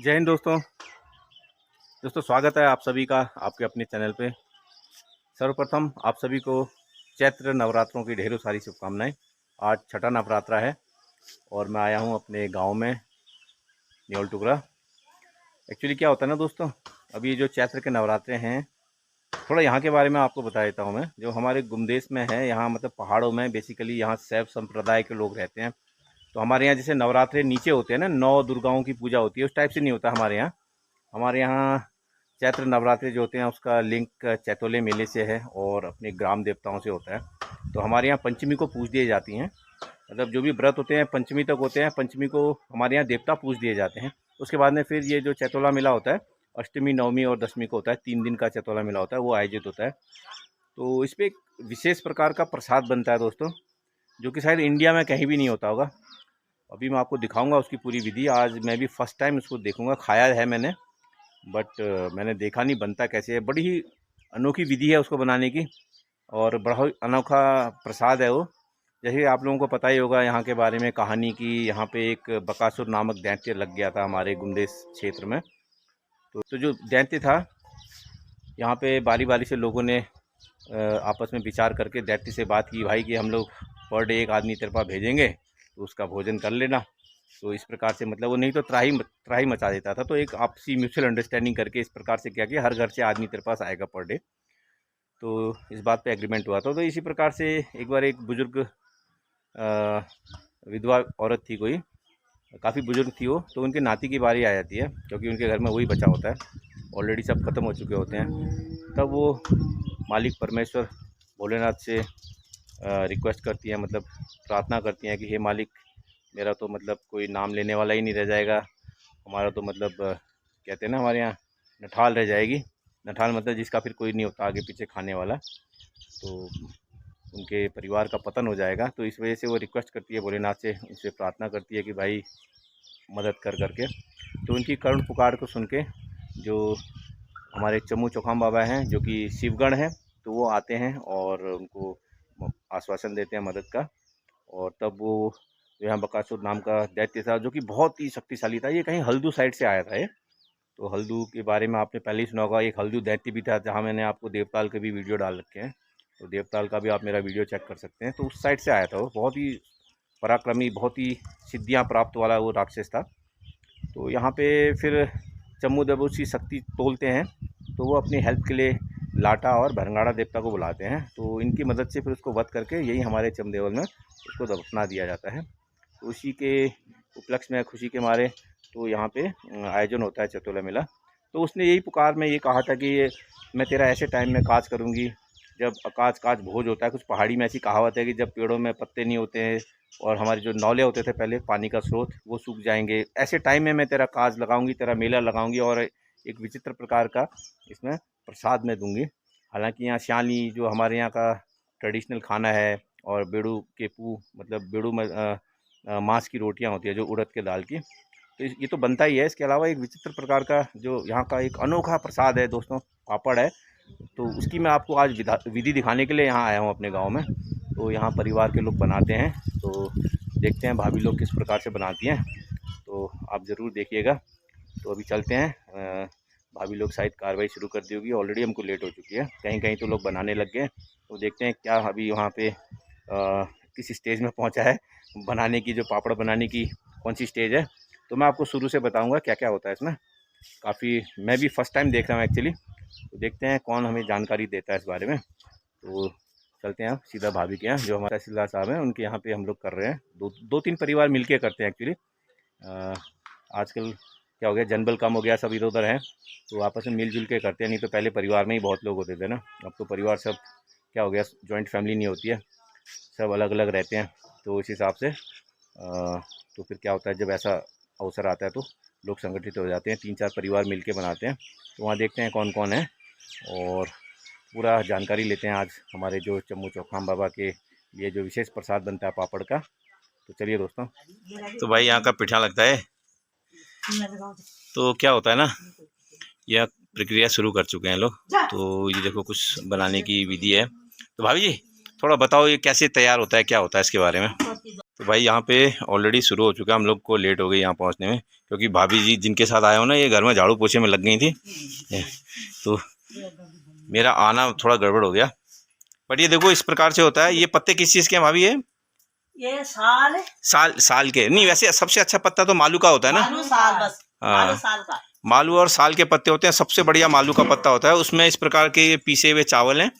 जय हिंद दोस्तों स्वागत है आप सभी का आपके अपने चैनल पे। सर्वप्रथम आप सभी को चैत्र नवरात्रों की ढेरों सारी शुभकामनाएं। आज छठा नवरात्रा है और मैं आया हूं अपने गांव में न्योल टुकरा। एक्चुअली क्या होता है ना दोस्तों, अभी जो चैत्र के नवरात्रे हैं, थोड़ा यहाँ के बारे में आपको बता देता हूँ मैं। जो हमारे गुमदेश में है, यहाँ मतलब पहाड़ों में बेसिकली यहाँ शैव संप्रदाय के लोग रहते हैं। तो हमारे यहाँ जैसे नवरात्रे नीचे होते हैं ना, 9 दुर्गाओं की पूजा होती है, उस टाइप से नहीं होता हमारे यहाँ। हमारे यहाँ चैत्र नवरात्रि जो होते हैं उसका लिंक चैतोले मेले से है और अपने ग्राम देवताओं से होता है। तो हमारे यहाँ पंचमी को पूज दिए जाती हैं, मतलब जो भी व्रत होते हैं पंचमी तक होते हैं। पंचमी को हमारे यहाँ देवता पूज दिए जाते हैं। उसके बाद में फिर ये जो चैतोला मेला होता है, अष्टमी नवमी और दशमी को होता है, 3 दिन का चैतोला मेला होता है, वो आयोजित होता है। तो इस पर एक विशेष प्रकार का प्रसाद बनता है दोस्तों, जो कि शायद इंडिया में कहीं भी नहीं होता होगा। अभी मैं आपको दिखाऊंगा उसकी पूरी विधि। आज मैं भी फर्स्ट टाइम उसको देखूंगा। खाया है मैंने, बट मैंने देखा नहीं बनता कैसे है। बड़ी ही अनोखी विधि है उसको बनाने की और बड़ा ही अनोखा प्रसाद है वो। जैसे आप लोगों को पता ही होगा यहाँ के बारे में कहानी की, यहाँ पे एक बकासुर नामक दैत्य लग गया था हमारे गुमदेश क्षेत्र में। तो जो दैत्य था, यहाँ पे बारी बारी से लोगों ने आपस में विचार करके दैत्य से बात की, भाई कि हम लोग पर डे एक आदमी तेरे पास भेजेंगे तो उसका भोजन कर लेना। तो इस प्रकार से मतलब वो नहीं तो त्राही मचा देता था। तो एक आपसी म्यूचुअल अंडरस्टैंडिंग करके इस प्रकार से क्या किया, हर घर से आदमी तेरे पास आएगा पर डे। तो इस बात पे एग्रीमेंट हुआ था। तो इसी प्रकार से एक बार एक बुजुर्ग विधवा औरत थी, कोई काफ़ी बुजुर्ग थी वो, तो उनके नाती की बारी आ जाती है, क्योंकि उनके घर में वही बचा होता है, ऑलरेडी सब खत्म हो चुके होते हैं। तब वो मालिक परमेश्वर भोलेनाथ से रिक्वेस्ट करती हैं, मतलब प्रार्थना करती हैं कि हे मालिक, मेरा तो मतलब कोई नाम लेने वाला ही नहीं रह जाएगा, हमारा तो मतलब कहते हैं ना हमारे यहाँ नठाल रह जाएगी। नठाल मतलब जिसका फिर कोई नहीं होता आगे पीछे खाने वाला, तो उनके परिवार का पतन हो जाएगा। तो इस वजह से वो रिक्वेस्ट करती है भोलेनाथ से, उनसे प्रार्थना करती है कि भाई मदद कर करके। तो उनकी करुण पुकार को सुन के जो हमारे चम्मू चौखाम बाबा हैं, जो कि शिवगण हैं, तो वो आते हैं और उनको आश्वासन देते हैं मदद का। और तब वो जो यहाँ बकासुर नाम का दैत्य था, जो कि बहुत ही शक्तिशाली था, ये कहीं हल्दू साइड से आया था ये। तो हल्दू के बारे में आपने पहले ही सुना होगा। एक हल्दू दैत्य भी था, जहाँ मैंने आपको देवताल के भी वीडियो डाल रखे हैं, तो देवताल का भी आप मेरा वीडियो चेक कर सकते हैं। तो उस साइड से आया था वो, बहुत ही पराक्रमी, बहुत ही सिद्धियाँ प्राप्त वाला वो राक्षस था। तो यहाँ पे फिर चम्मू जब उसकी शक्ति तोलते हैं, तो वो अपनी हेल्प के लिए लाटा और भरंगाड़ा देवता को बुलाते हैं। तो इनकी मदद से फिर उसको वध करके यही हमारे चमदेवल में उसको दफना दिया जाता है। तो उसी के उपलक्ष्य में, खुशी के मारे, तो यहाँ पे आयोजन होता है चैतोला मेला। तो उसने यही पुकार में ये कहा था कि ये मैं तेरा ऐसे टाइम में काज करूँगी जब अकाज काज भोज होता है। कुछ पहाड़ी में ऐसी कहावत है कि जब पेड़ों में पत्ते नहीं होते हैं और हमारे जो नौले होते थे पहले, पानी का स्रोत, वो सूख जाएंगे, ऐसे टाइम में मैं तेरा काज लगाऊंगी, तेरा मेला लगाऊंगी और एक विचित्र प्रकार का इसमें प्रसाद में दूंगी। हालांकि यहाँ श्याली जो हमारे यहाँ का ट्रेडिशनल खाना है, और बेड़ू के पू मतलब बेड़ू में मांस की रोटियाँ होती है जो उड़द के दाल की, तो ये तो बनता ही है। इसके अलावा एक विचित्र प्रकार का जो यहाँ का एक अनोखा प्रसाद है दोस्तों, पापड़ है। तो उसकी मैं आपको आज विधि दिखाने के लिए यहाँ आया हूँ अपने गांव में। तो यहाँ परिवार के लोग बनाते हैं, तो देखते हैं भाभी लोग किस प्रकार से बनाती हैं, तो आप ज़रूर देखिएगा। तो अभी चलते हैं, भाभी लोग शायद कार्रवाई शुरू कर दी होगी, ऑलरेडी हमको लेट हो चुकी है, कहीं कहीं तो लोग बनाने लग गए। तो देखते हैं क्या अभी वहाँ पे किस स्टेज में पहुँचा है बनाने की, जो पापड़ बनाने की कौन सी स्टेज है। तो मैं आपको शुरू से बताऊँगा क्या क्या होता है इसमें। काफ़ी मैं भी फर्स्ट टाइम देख रहा हूँ एक्चुअली। तो देखते हैं कौन हमें जानकारी देता है इस बारे में। तो चलते हैं सीधा भाभी के यहाँ, जो हमारे तहसीलदार साहब हैं, उनके यहाँ पे हम लोग कर रहे हैं। दो तीन परिवार मिलके करते हैं एक्चुअली। आजकल क्या हो गया, जनबल कम हो गया, सब इधर उधर हैं, तो आपस में मिलजुल के करते हैं। नहीं तो पहले परिवार में ही बहुत लोग होते थे ना, अब तो परिवार सब क्या हो गया, जॉइंट फैमिली नहीं होती है, सब अलग अलग रहते हैं। तो इस हिसाब से तो फिर क्या होता है, जब ऐसा अवसर आता है तो लोग संगठित हो जाते हैं, 3-4 परिवार मिलके बनाते हैं। तो वहाँ देखते हैं कौन कौन है और पूरा जानकारी लेते हैं आज हमारे जो चम्मू चौखाम बाबा के लिए जो विशेष प्रसाद बनता है पापड़ का। तो चलिए दोस्तों। तो भाई यहाँ का पिठा लगता है, तो क्या होता है ना, यह प्रक्रिया शुरू कर चुके हैं लोग। तो ये देखो कुछ बनाने की विधि है। तो भाभी जी थोड़ा बताओ ये कैसे तैयार होता है, क्या होता है इसके बारे में। तो भाई यहाँ पे ऑलरेडी शुरू हो चुका है, हम लोग को लेट हो गई यहाँ पहुँचने में, क्योंकि भाभी जी जिनके साथ आया हो ना, ये घर में झाड़ू पोछे में लग गई थी, तो मेरा आना थोड़ा गड़बड़ हो गया। बट ये देखो इस प्रकार से होता है। ये पत्ते किस चीज़ के हैं भाभी? ये साल के नहीं, वैसे सबसे अच्छा पत्ता तो मालू का होता है ना। हाँ, मालू और साल के पत्ते होते हैं। सबसे बढ़िया मालू का पत्ता होता है। उसमें इस प्रकार के पीसे हुए चावल हैं,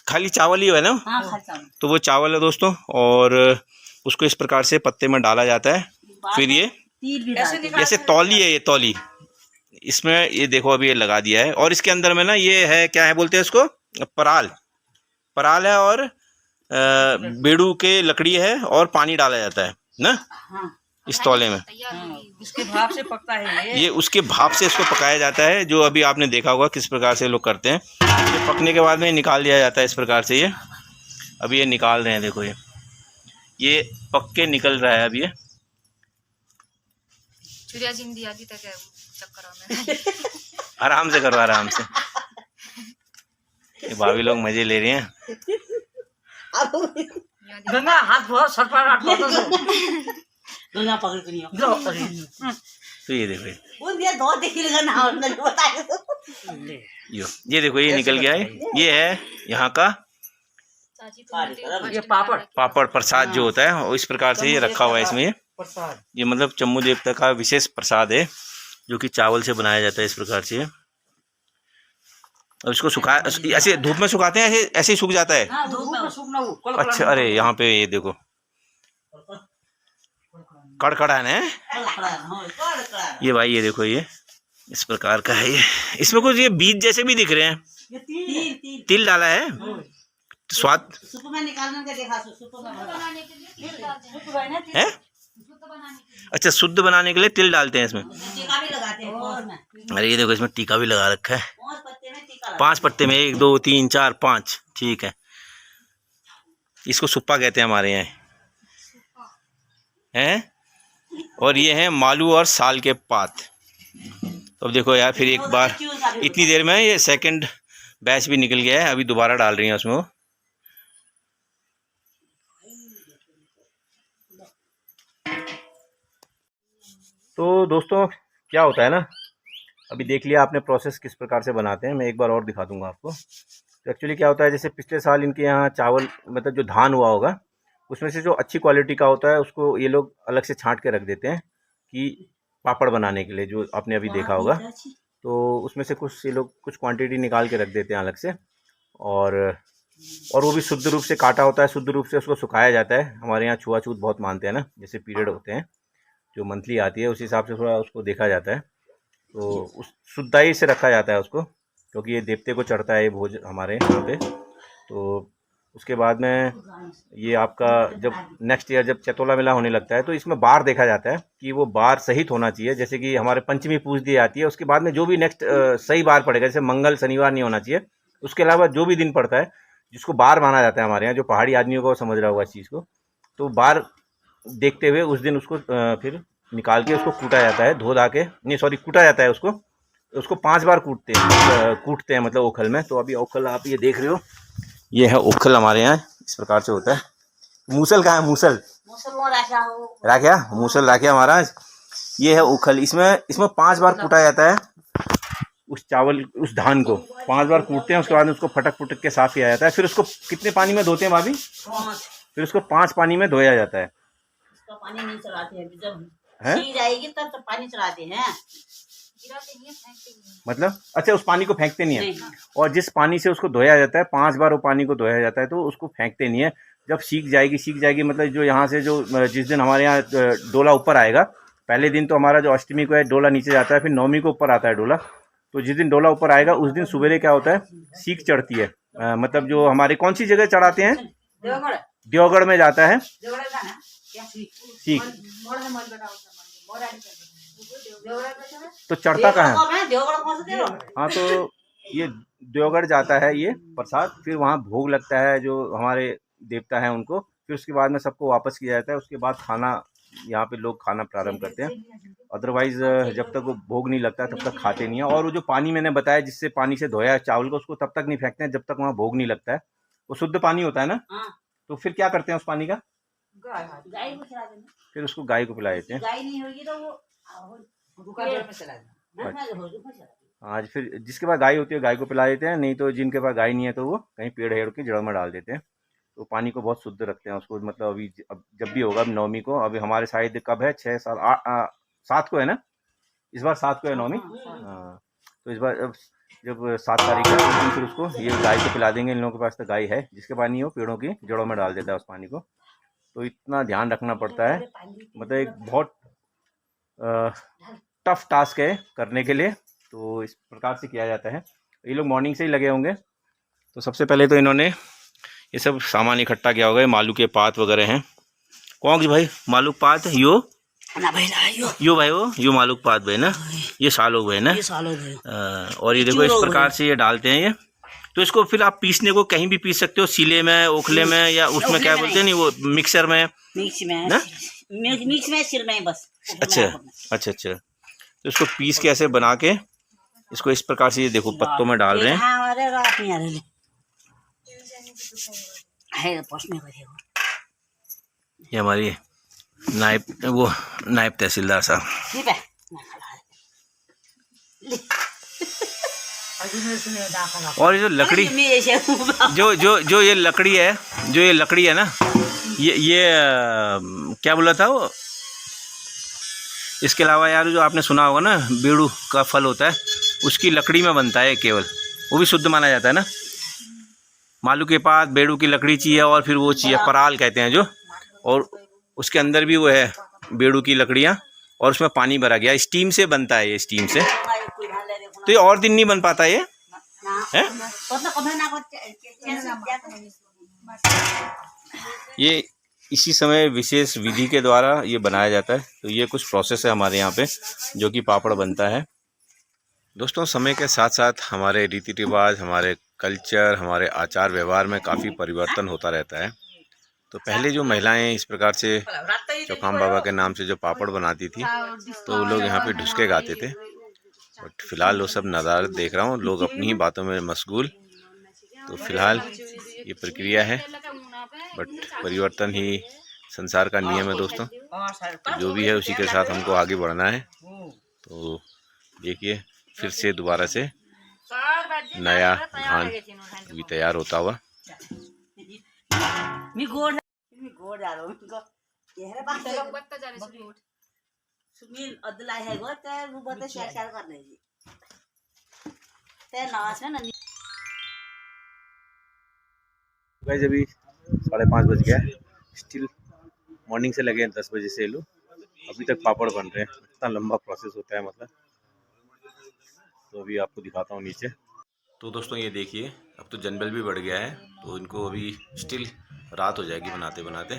खाली चावल ही है ना। हाँ, तो वो चावल है दोस्तों, और उसको इस प्रकार से पत्ते में डाला जाता है। फिर ये जैसे तौली है, ये तौली इसमें ये देखो अभी ये लगा दिया है। और इसके अंदर में ना ये है, क्या है बोलते हैं इसको, पराल है, और बेड़ू के लकड़ी है, और पानी डाला जाता है ना। हाँ, इस तौले में उसके भाप से पकता है ये उसके भाप से इसको पकाया जाता है, जो अभी आपने देखा होगा किस प्रकार से लोग करते हैं। ये पकने के बाद में निकाल दिया जाता है इस प्रकार से। ये अभी ये निकाल रहे हैं, देखो ये पक के निकल रहा है अभी। ये चुरिया जिंदी आदि तक है चक्कर में। आराम से करो, आराम से। ये भाभी लोग मजे ले रहे हैं। गंगा हाथ बहुत सर पर रखो तो गंगा पकड़ के नहीं तो ये देखो ये देखो ये निकल गया है। ये है यहाँ का ये पापड़ प्रसाद जो होता है, इस प्रकार से ये रखा हुआ है इसमें। ये मतलब चम्मू देवता का विशेष प्रसाद है, जो कि चावल से बनाया जाता है इस प्रकार से। और इसको सुखा ऐसे धूप में सुखाते हैं, ऐसे ही सूख जाता है। हाँ, धूप में सूखना वो। अच्छा, अरे यहाँ पे ये देखो कड़कड़ा है। ये भाई ये देखो ये इस प्रकार का है। ये इसमें कुछ ये बीज जैसे भी दिख रहे हैं। तिल डाला है, स्वाद है। अच्छा, शुद्ध बनाने के लिए तिल डालते हैं इसमें। अरे ये देखो इसमें टीका भी लगा रखा है। 5 पत्ते में 1 2 3 4 5, ठीक है। इसको सुप्पा कहते हैं हमारे यहाँ हैं। और ये है मालू और साल के पात। तो अब देखो यार, फिर एक बार इतनी देर में ये सेकंड बैच भी निकल गया है। अभी दोबारा डाल रही हैं उसमें वो। तो दोस्तों क्या होता है ना, अभी देख लिया आपने प्रोसेस किस प्रकार से बनाते हैं। मैं एक बार और दिखा दूंगा आपको। तो एक्चुअली क्या होता है, जैसे पिछले साल इनके यहाँ चावल मतलब जो धान हुआ होगा, उसमें से जो अच्छी क्वालिटी का होता है उसको ये लोग अलग से छांट के रख देते हैं कि पापड़ बनाने के लिए, जो आपने अभी देखा होगा। तो उसमें से कुछ ये लोग कुछ क्वांटिटी निकाल के रख देते हैं अलग से, और वो भी शुद्ध रूप से काटा होता है, शुद्ध रूप से उसको सुखाया जाता है। हमारे यहाँ छुआछूत बहुत मानते हैं ना, जैसे पीरियड होते हैं जो मंथली आती है, उस हिसाब से थोड़ा उसको देखा जाता है। तो उस शुद्धाई से रखा जाता है उसको, क्योंकि ये देवते को चढ़ता है ये भोज हमारे यहाँ पे। तो उसके बाद में ये आपका जब नेक्स्ट ईयर जब चैतोला मेला होने लगता है, तो इसमें बार देखा जाता है कि वो बार सहित होना चाहिए। जैसे कि हमारे पंचमी पूज दी जाती है, उसके बाद में जो भी नेक्स्ट सही बार पड़ेगा, जैसे मंगल शनिवार नहीं होना चाहिए, उसके अलावा जो भी दिन पड़ता है जिसको बार माना जाता है हमारे यहाँ, जो पहाड़ी आदमियों को समझ रहा होगा इस चीज़ को, तो बार देखते हुए उस दिन उसको फिर निकाल के उसको कूटा जाता है, धो धा के, नहीं सॉरी कूटा जाता है उसको 5 बार कूटते हैं मतलब ओखल में। तो अभी ओखल आप ये देख रहे हो, ये है ओखल हमारे यहाँ इस प्रकार से होता है। मूसल कहाँ है? मूसल राख्या, मूसल राख्या महाराज। ये है ओखल, इसमें 5 बार कूटा जाता है उस चावल, उस धान को 5 बार कूटते हैं। उसके बाद उसको फटक के साफ किया जाता है। फिर उसको कितने पानी में धोते हैं भाभी? 5। फिर उसको 5 पानी में धोया जाता है। पानी नहीं चलाते हैं, जब सीख जाएगी तब तो पानी चलाते हैं। मतलब अच्छा, उस पानी को फेंकते नहीं है। और जिस पानी से उसको धोया जाता है, 5 बार वो पानी को धोया जाता है, तो उसको फेंकते नहीं है। जब सीख जाएगी मतलब जो यहाँ से जो जिस दिन हमारे यहाँ डोला ऊपर आएगा, पहले दिन तो हमारा जो अष्टमी को है डोला नीचे जाता है, फिर नवमी को ऊपर आता है डोला। तो जिस दिन डोला ऊपर आएगा उस दिन सवेरे क्या होता है, सीख चढ़ती है। मतलब जो हमारे कौन सी जगह चढ़ाते हैं, देवगढ़ में जाता है सीख। तो चढ़ता कहाँ है? हाँ, तो ये देवगढ़ जाता है ये प्रसाद, फिर वहाँ भोग लगता है जो हमारे देवता हैं उनको। फिर उसके बाद में सबको वापस किया जाता है। उसके बाद खाना, यहाँ पे लोग खाना प्रारंभ करते हैं। अदरवाइज जब तक वो भोग नहीं लगता तब तक खाते नहीं है। और वो जो पानी मैंने बताया जिससे पानी से धोया है चावल को, उसको तब तक नहीं फेंकते हैं जब तक वहाँ भोग नहीं लगता है। वो शुद्ध पानी होता है ना। तो फिर क्या करते हैं उस पानी का? गाय को खिला देना। फिर उसको गाय को पिला देते हैं। गाय नहीं होगी तो वो दुकान में चला जाना। आज फिर जिसके पास गाय होती है गाय को पिला देते हैं, नहीं तो जिनके पास गाय नहीं है तो वो कहीं पेड़ हेड़ की जड़ में डाल देते हैं। तो पानी को बहुत शुद्ध रखते हैं उसको, मतलब अभी अब जब भी होगा नवमी को, अभी हमारे शायद कब है 6 साल 7 को है ना, इस बार 7 को है नवमी। हाँ, तो इस बार जब 7 तारीख है उस दिन फिर उसको ये गाय को पिला देंगे। इन लोगों के पास तो गाय है, जिसके पास नहीं हो पेड़ों की जड़ों में डाल देता है उस पानी को। तो इतना ध्यान रखना पड़ता है, मतलब एक बहुत टफ टास्क है करने के लिए। तो इस प्रकार से किया जाता है। ये लोग मॉर्निंग से ही लगे होंगे। तो सबसे पहले तो इन्होंने ये सब सामान इकट्ठा किया होगा। मालू के पात वगैरह हैं। कौन जी भाई मालूक पात यो ना भाई ना यो भाई वो यो मालूक पात भाई ना, ये सालों भाई ना, ये सालों है। और ये देखो इस प्रकार से ये डालते हैं ये। तो इसको फिर आप पीसने को कहीं भी पीस सकते हो, सीले में, ओखले में, या उसमें क्या बोलते हैं नहीं वो मिक्सर में, मिक्स में ना? मिक्स में सिर में बस। अच्छा अच्छा अच्छा। तो इसको पीस के ऐसे बना के इसको इस प्रकार से ये देखो पत्तों में डाल रहे हैं। हाँ, अरे रात में आ रहे है पहुंचने को देखो। ये हमारी नायब तहसीलदार साहब। ठीक है। और ये जो लकड़ी जो ये लकड़ी है, जो ये लकड़ी है ना, ये क्या बोला था वो, इसके अलावा यार जो आपने सुना होगा ना बेड़ू का फल होता है, उसकी लकड़ी में बनता है केवल, वो भी शुद्ध माना जाता है ना। मालू के पात, बेड़ू की लकड़ी चाहिए, और फिर वो चाहिए पराल कहते हैं जो, और उसके अंदर भी वो है बेड़ू की लकड़ियाँ, और उसमें पानी भरा गया, स्टीम से बनता है ये, स्टीम से। तो ये और दिन नहीं बन पाता ये है। ये इसी समय विशेष विधि के द्वारा ये बनाया जाता है। तो ये कुछ प्रोसेस है हमारे यहाँ पे जो कि पापड़ बनता है। दोस्तों समय के साथ साथ हमारे रीति रिवाज, हमारे कल्चर, हमारे आचार व्यवहार में काफ़ी परिवर्तन होता रहता है। तो पहले जो महिलाएं इस प्रकार से चौखाम बाबा के नाम से जो पापड़ बनाती थी, तो वो लोग यहाँ पे ढुसके गाते थे। बट फिलहाल वो सब नज़ारा देख रहा हूँ, लोग अपनी ही बातों में मशगूल। तो फिलहाल ये प्रक्रिया है, बट परिवर्तन ही संसार का नियम है दोस्तों। तो जो भी है उसी के साथ हमको आगे बढ़ना है। तो देखिए फिर से दोबारा से नया धान भी तैयार होता हुआ। गाइस अभी 5:30 बज गया है, स्टिल मॉर्निंग से लगे हैं 10 बजे से। लोग अभी तक पापड़ बन रहे हैं। इतना लंबा प्रोसेस होता है मतलब। तो अभी आपको दिखाता हूँ नीचे। तो दोस्तों ये देखिए अब तो जनबल भी बढ़ गया है, तो इनको अभी स्टिल रात हो जाएगी बनाते बनाते।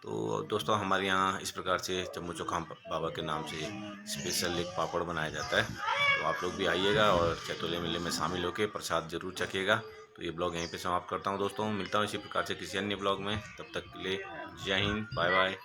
तो दोस्तों हमारे यहाँ इस प्रकार से जम्मू चौखाम बाबा के नाम से स्पेशल एक पापड़ बनाया जाता है। तो आप लोग भी आइएगा और चैतोले मेले में शामिल होकर प्रसाद जरूर चखिएगा। तो ये ब्लॉग यहीं पे समाप्त करता हूँ दोस्तों। मिलता हूँ इसी प्रकार से किसी अन्य ब्लॉग में। तब तक के लिए जय हिंद, बाय बाय।